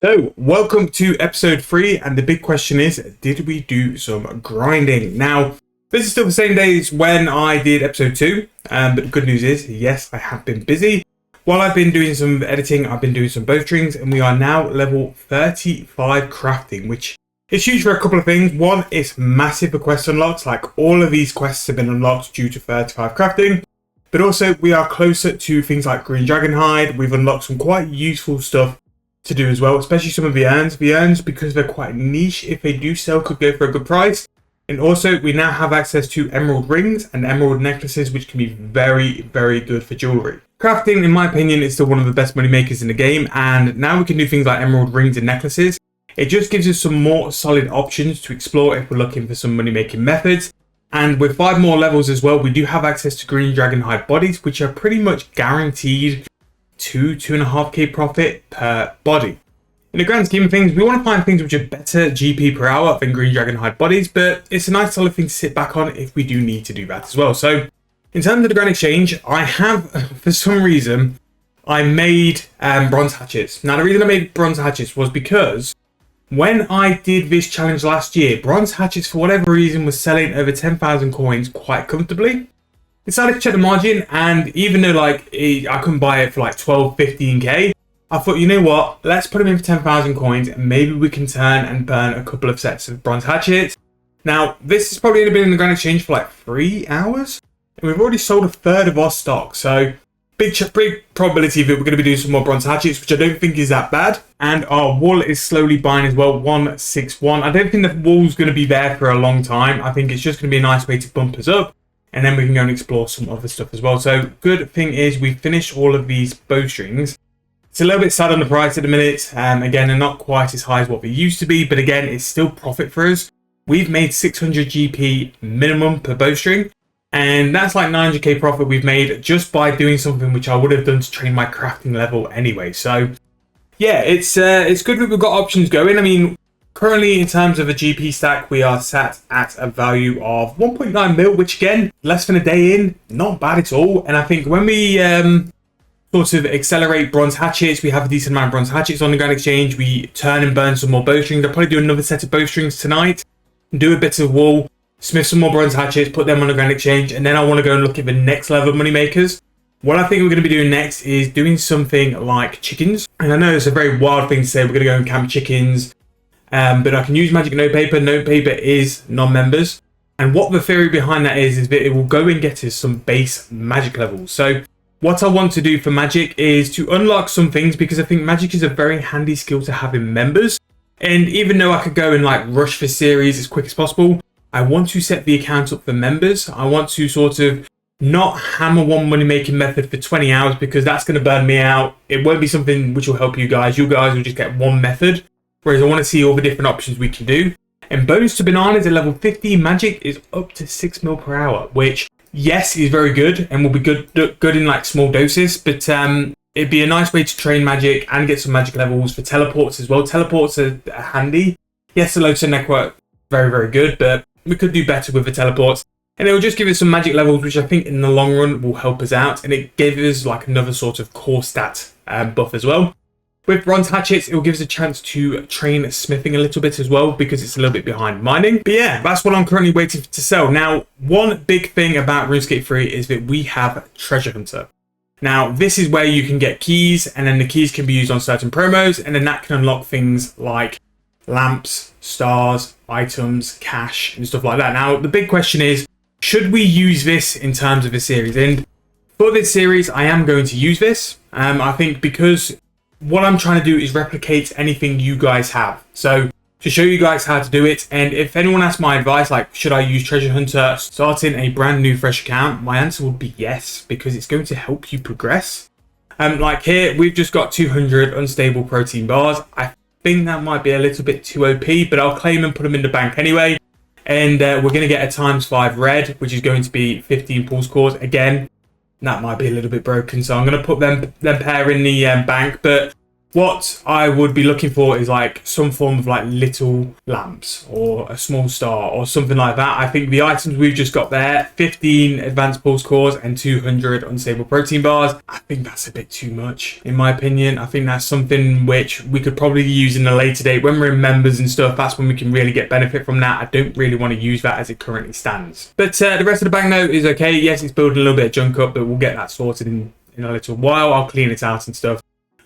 So, welcome to episode 3, and the big question is, did we do some grinding? Now, this is still the same day as when I did episode 2, but the good news is, yes, I have been busy. While I've been doing some editing, I've been doing some bowstrings, and we are now level 35 crafting, which is huge for a couple of things. One, it's massive for quest unlocks, like all of these quests have been unlocked due to 35 crafting. But also, we are closer to things like green dragon hide. We've unlocked some quite useful stuff to do as well, especially some of the urns. The urns, because they're quite niche, if they do sell, could go for a good price. And also, we now have access to emerald rings and emerald necklaces, which can be very, very good for jewelry. Crafting, in my opinion, is still one of the best money makers in the game, and now we can do things like emerald rings and necklaces. It just gives us some more solid options to explore if we're looking for some money making methods. And with 5 more levels as well, we do have access to green dragon hide bodies, which are pretty much guaranteed 2.5k profit per body. In the grand scheme of things, we want to find things which are better GP per hour than green dragon hide bodies, but it's a nice solid thing to sit back on if we do need to do that as well. So in terms of the grand exchange, I have, for some reason, I made bronze hatchets. Now the reason I made bronze hatchets was because when I did this challenge last year, bronze hatchets for whatever reason was selling over 10,000 coins quite comfortably. Decided to check the margin, and even though I couldn't buy it for like 12-15k, I thought, you know what, let's put them in for 10,000 coins and maybe we can turn and burn a couple of sets of bronze hatchets. Now this has probably only been in the grand exchange for like 3 hours, and we've already sold a third of our stock, so big probability that we're going to be doing some more bronze hatchets, which I don't think is that bad. And our wool is slowly buying as well, 161. I don't think the wool's going to be there for a long time. I think it's just going to be a nice way to bump us up, and then we can go and explore some other stuff as well. So good thing is we finished all of these bowstrings. It's a little bit sad on the price at the minute. Again, they're not quite as high as what they used to be, but again, it's still profit for us. We've made 600 GP minimum per bowstring, and that's like 900k profit we've made just by doing something which I would have done to train my crafting level anyway. So yeah, it's good that we've got options going. I mean, currently, in terms of a GP stack, we are sat at a value of 1.9 mil, which again, less than a day in, not bad at all. And I think when we sort of accelerate bronze hatchets, we have a decent amount of bronze hatchets on the grand exchange. We turn and burn some more bowstrings. I'll probably do another set of bowstrings tonight, do a bit of wool, smith some more bronze hatchets, put them on the grand exchange, and then I want to go and look at the next level of money makers. What I think we're going to be doing next is doing something like chickens. And I know it's a very wild thing to say, we're going to go and camp chickens. But I can use magic note paper. Note paper is non-members, and what the theory behind that is that it will go and get us some base magic levels. So what I want to do for magic is to unlock some things, because I think magic is a very handy skill to have in members. And even though I could go and like rush for series as quick as possible, I want to set the account up for members. I want to sort of not hammer one money making method for 20 hours, because that's going to burn me out. It won't be something which will help you guys. You guys will just get one method. Whereas I want to see all the different options we can do. And bonus to bananas at level 50, magic is up to 6 mil per hour, which, yes, is very good and will be good in like small doses. But it'd be a nice way to train magic and get some magic levels for teleports as well. Teleports are handy. Yes, the low to network, very, very good, but we could do better with the teleports. And it will just give us some magic levels, which I think in the long run will help us out. And it gave us like another sort of core stat buff as well. With bronze hatchets, it will give us a chance to train smithing a little bit as well, because it's a little bit behind mining. But yeah, that's what I'm currently waiting to sell. Now, one big thing about Runescape 3 is that we have Treasure Hunter. Now, this is where you can get keys, and then the keys can be used on certain promos, and then that can unlock things like lamps, stars, items, cash, and stuff like that. Now, the big question is, should we use this in terms of a series? And for this series, I am going to use this. I think because what I'm trying to do is replicate anything you guys have. So to show you guys how to do it, and if anyone asks my advice, like should I use Treasure Hunter starting a brand new fresh account, my answer would be yes, because it's going to help you progress. Like here, we've just got 200 unstable protein bars. I think that might be a little bit too OP, but I'll claim and put them in the bank anyway. And we're going to get a ×5 red, which is going to be 15 pulse cores. Again, that might be a little bit broken, so I'm going to put them pair in the bank. But What I would be looking for is like some form of like little lamps or a small star or something like that. I think the items we've just got there, 15 advanced pulse cores and 200 unstable protein bars, I think that's a bit too much in my opinion. I think that's something which we could probably use in a later date when we're in members and stuff. That's when we can really get benefit from that. I don't really want to use that as it currently stands. But the rest of the banknote is okay. Yes, it's building a little bit of junk up, but we'll get that sorted in a little while. I'll clean it out and stuff.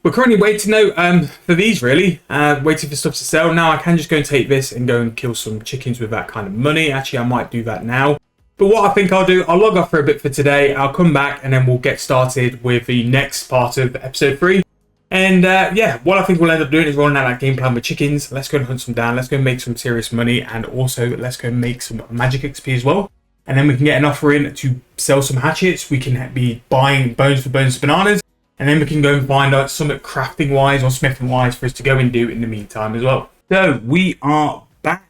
We're currently waiting though for these really, waiting for stuff to sell. Now I can just go and take this and go and kill some chickens with that kind of money. Actually, I might do that now. But what I think I'll do, I'll log off for a bit for today. I'll come back and then we'll get started with the next part of episode 3. And yeah, what I think we'll end up doing is rolling out that game plan with chickens. Let's go and hunt some down. Let's go and make some serious money. And also let's go and make some magic XP as well. And then we can get an offer in to sell some hatchets. We can be buying bones for bones bananas. And then we can go and find out something crafting wise or smithing wise for us to go and do in the meantime as well. So we are back.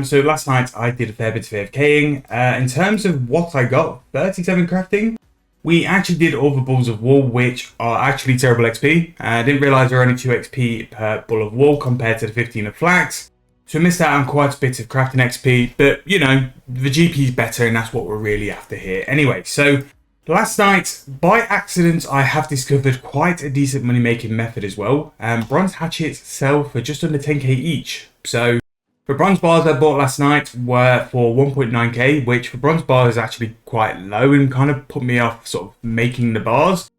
So last night I did a fair bit of AFKing. In terms of what I got, 37 crafting. We actually did all the balls of wool, which are actually terrible XP. I didn't realise there were only 2 XP per ball of wool compared to the 15 of flax. So we missed out on quite a bit of crafting XP. But, you know, the GP is better and that's what we're really after here. Anyway, so last night, by accident, I have discovered quite a decent money-making method as well. Bronze hatchets sell for just under 10k each. So, the bronze bars I bought last night were for 1.9k, which for bronze bars is actually quite low and kind of put me off sort of making the bars.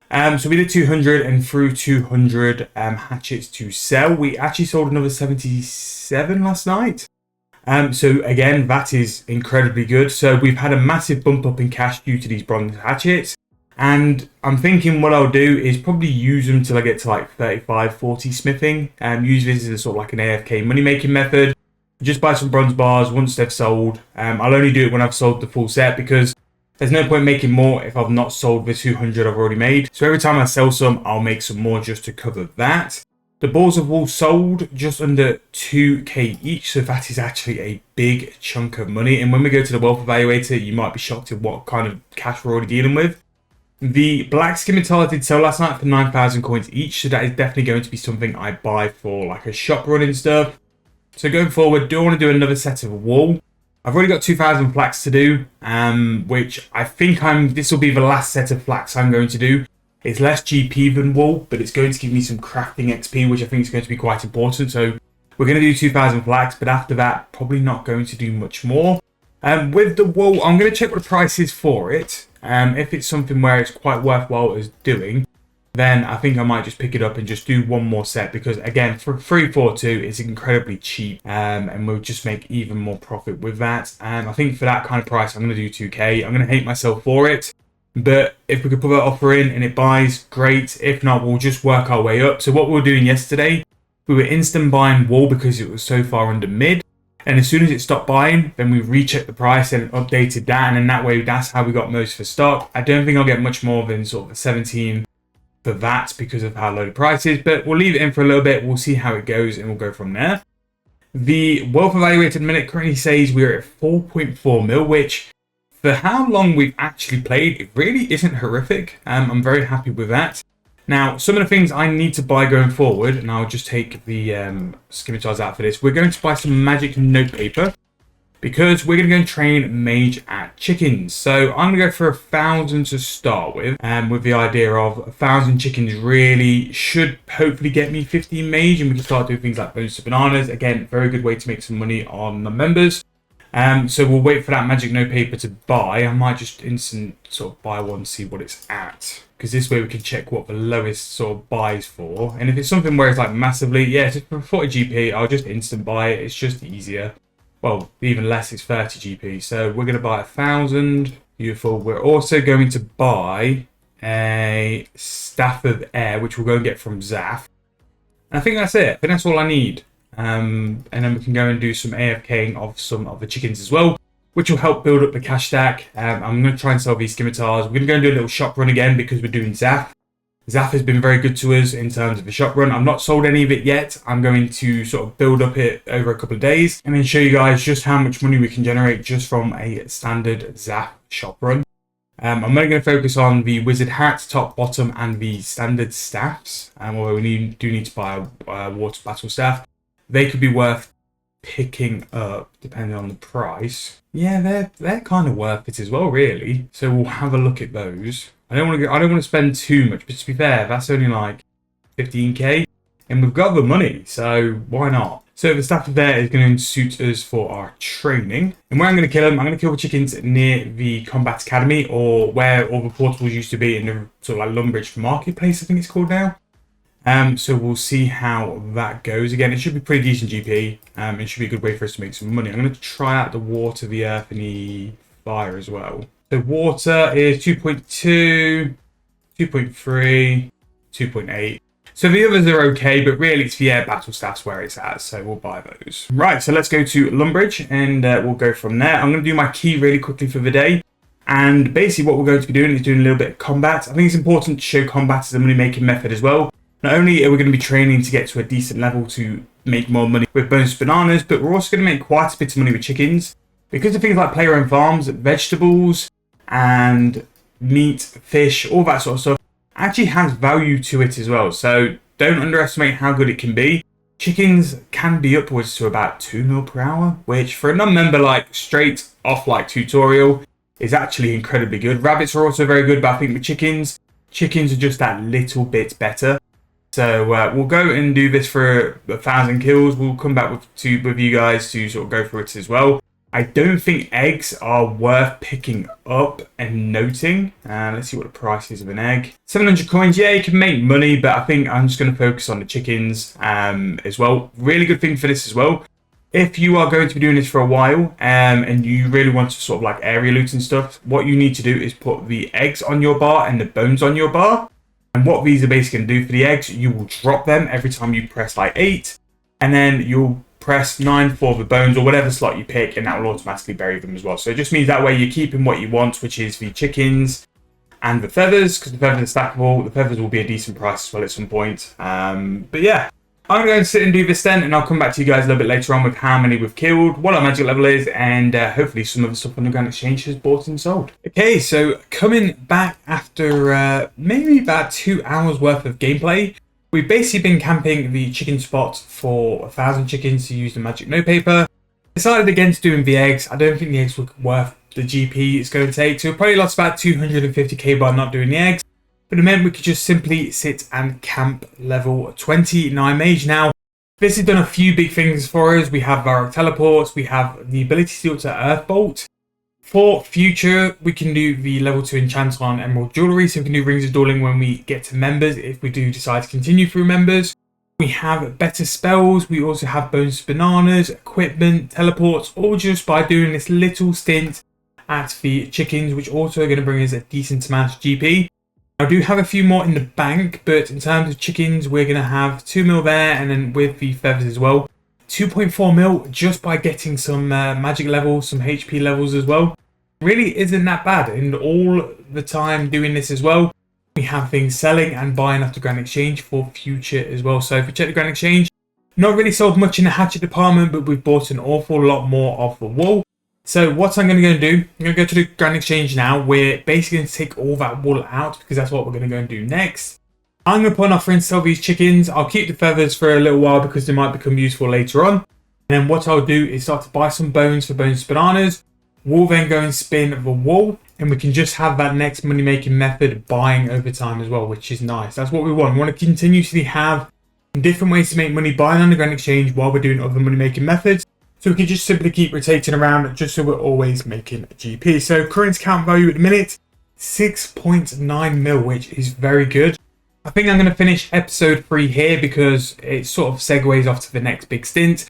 So we did 200 and through 200 hatchets to sell. We actually sold another 77 last night. So again, that is incredibly good. So we've had a massive bump up in cash due to these bronze hatchets. And I'm thinking what I'll do is probably use them till I get to like 35, 40 smithing. Use this as a sort of like an AFK money making method. Just buy some bronze bars once they've sold. I'll only do it when I've sold the full set because there's no point making more if I've not sold the 200 I've already made. So every time I sell some, I'll make some more just to cover that. The balls of wool sold just under 2k each, so that is actually a big chunk of money. And when we go to the wealth evaluator, you might be shocked at what kind of cash we're already dealing with. The black scimitars did sell last night for 9,000 coins each, so that is definitely going to be something I buy for like a shop run and stuff. So going forward, do I want to do another set of wool? I've already got 2,000 flax to do, which I think this will be the last set of flax I'm going to do. It's less GP than wool, but it's going to give me some crafting XP, which I think is going to be quite important. So we're going to do 2,000 flax, but after that, probably not going to do much more. With the wool, I'm going to check what the price is for it. If it's something where it's quite worthwhile as doing, then I think I might just pick it up and just do one more set. Because again, for 342, it's incredibly cheap, and we'll just make even more profit with that. I think for that kind of price, I'm going to do 2k. I'm going to hate myself for it. But if we could put that offer in and it buys, great. If not, we'll just work our way up. So what we were doing yesterday, we were instant buying wool because it was so far under mid. And as soon as it stopped buying, then we rechecked the price and updated that. And in that way, that's how we got most for stock. I don't think I'll get much more than sort of a 17 for that because of how low the price is. But we'll leave it in for a little bit. We'll see how it goes and we'll go from there. The wealth evaluated minute currently says we're at 4.4 mil, which for how long we've actually played, it really isn't horrific. I'm very happy with that. Now, some of the things I need to buy going forward, and I'll just take the scimitars out for this. We're going to buy some magic notepaper because we're going to go and train mage at chickens. So I'm going to go for 1,000 to start with the idea of 1,000 chickens really should hopefully get me 15 mage, and we can start doing things like bones to bananas. Again, very good way to make some money on the members. So we'll wait for that magic notepaper to buy. I might just instant sort of buy one, see what it's at. Because this way we can check what the lowest sort of buys for. And if it's something where it's like massively, yeah, it's for 40 GP, I'll just instant buy it. It's just easier. Well, even less, it's 30 GP. So we're going to buy 1,000. Beautiful. We're also going to buy a staff of air, which we'll go and get from Zaf. And I think that's it. I think that's all I need. And then we can go and do some AFKing of some of the chickens as well, which will help build up the cash stack. I'm going to try and sell these scimitars. We're going to go and do a little shop run again because we're doing Zaf. Zaf has been very good to us in terms of the shop run. I've not sold any of it yet. I'm going to sort of build up it over a couple of days and then show you guys just how much money we can generate just from a standard Zaf shop run. I'm only going to focus on the wizard hats, top, bottom, and the standard staffs. Although we do need to buy a water battle staff. They could be worth picking up depending on the price. Yeah, they're kind of worth it as well, really. So we'll have a look at those. I don't want to spend too much, but to be fair, that's only like 15k, and we've got the money, so why not? So the staff there is going to suit us for our training. And where I'm going to kill them, I'm going to kill the chickens near the Combat Academy, or where all the portables used to be in the sort of like Lumbridge Marketplace, I think it's called now. So we'll see how that goes. Again, it should be pretty decent GP. It should be a good way for us to make some money. I'm going to try out the water, the earth, and the fire as well. So water is 2.2, 2.3, 2.8. So the others are okay, but really it's the air battle staffs where it's at, so we'll buy those. Right, so let's go to Lumbridge, and we'll go from there. I'm going to do my key really quickly for the day. And basically what we're going to be doing is doing a little bit of combat. I think it's important to show combat as a money-making method as well. Not only are we going to be training to get to a decent level to make more money with bonus bananas, but we're also going to make quite a bit of money with chickens. Because of things like player-owned farms, vegetables, and meat, fish, all that sort of stuff, actually has value to it as well. So don't underestimate how good it can be. Chickens can be upwards to about 2 mil per hour, which for a non-member like straight off like tutorial is actually incredibly good. Rabbits are also very good, but I think with chickens are just that little bit better. So we'll go and do this for 1,000 kills. We'll come back with you guys to sort of go through it as well. I don't think eggs are worth picking up and noting. Let's see what the price is of an egg. 700 coins. Yeah, you can make money, but I think I'm just going to focus on the chickens as well. Really good thing for this as well. If you are going to be doing this for a while and you really want to sort of like area loot and stuff, what you need to do is put the eggs on your bar and the bones on your bar. And what these are basically going to do for the eggs, you will drop them every time you press like 8, and then you'll press 9 for the bones or whatever slot you pick, and that will automatically bury them as well. So it just means that way you're keeping what you want, which is the chickens and the feathers, because the feathers are stackable. The feathers will be a decent price as well at some point. But yeah, I'm going to sit and do this then, and I'll come back to you guys a little bit later on with how many we've killed, what our magic level is, and hopefully some of the stuff on the Grand Exchange has bought and sold. Okay, so coming back after maybe about 2 hours worth of gameplay, we've basically been camping the chicken spot for 1,000 chickens to use the magic no paper. Decided against doing the eggs. I don't think the eggs were worth the GP it's going to take, so we probably lost about 250k by not doing the eggs. But it meant we could just simply sit and camp level 29 mage. Now, this has done a few big things for us. We have our teleports, we have the ability to do up to Earthbolt. For future, we can do the level 2 enchant on Emerald Jewelry, so we can do Rings of Dueling when we get to members, if we do decide to continue through members. We have better spells, we also have bonus bananas, equipment, teleports, all just by doing this little stint at the chickens, which also are going to bring us a decent amount of GP. I do have a few more in the bank, but in terms of chickens, we're going to have 2 mil there, and then with the feathers as well, 2.4 mil just by getting some magic levels, some HP levels as well. Really isn't that bad, and all the time doing this as well, we have things selling and buying off the Grand Exchange for future as well. So if we check the Grand Exchange, not really sold much in the hatchet department, but we've bought an awful lot more of the wool. So what I'm going to go and do, I'm going to go to the Grand Exchange now. We're basically going to take all that wool out because that's what we're going to go and do next. I'm going to put an offer in to sell these chickens. I'll keep the feathers for a little while because they might become useful later on. And then what I'll do is start to buy some bones for bonus bananas. We'll then go and spin the wool, and we can just have that next money making method buying over time as well, which is nice. That's what we want. We want to continuously have different ways to make money buying on the Grand Exchange while we're doing other money making methods. So we can just simply keep rotating around just so we're always making a GP. So current account value at the minute, 6.9 mil, which is very good. I think I'm going to finish episode 3 here because it sort of segues off to the next big stint.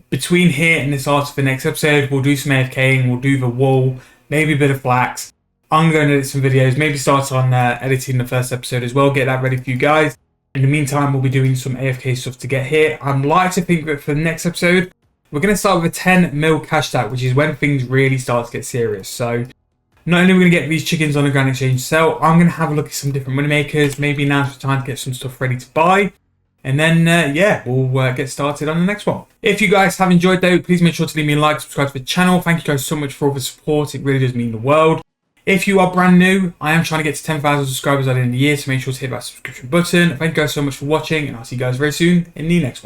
Between here and the start of the next episode, we'll do some AFKing, we'll do the wool, maybe a bit of flax. I'm going to edit some videos, maybe start on editing the first episode as well, get that ready for you guys. In the meantime, we'll be doing some AFK stuff to get here. I'd like to think that for the next episode, we're going to start with a 10 mil cash out, which is when things really start to get serious. So not only are we going to get these chickens on the Grand Exchange sell, I'm going to have a look at some different money makers. Maybe now's the time to get some stuff ready to buy. And then, yeah, we'll get started on the next one. If you guys have enjoyed though, please make sure to leave me a like, subscribe to the channel. Thank you guys so much for all the support. It really does mean the world. If you are brand new, I am trying to get to 10,000 subscribers at the end of the year, so make sure to hit that subscription button. Thank you guys so much for watching, and I'll see you guys very soon in the next one.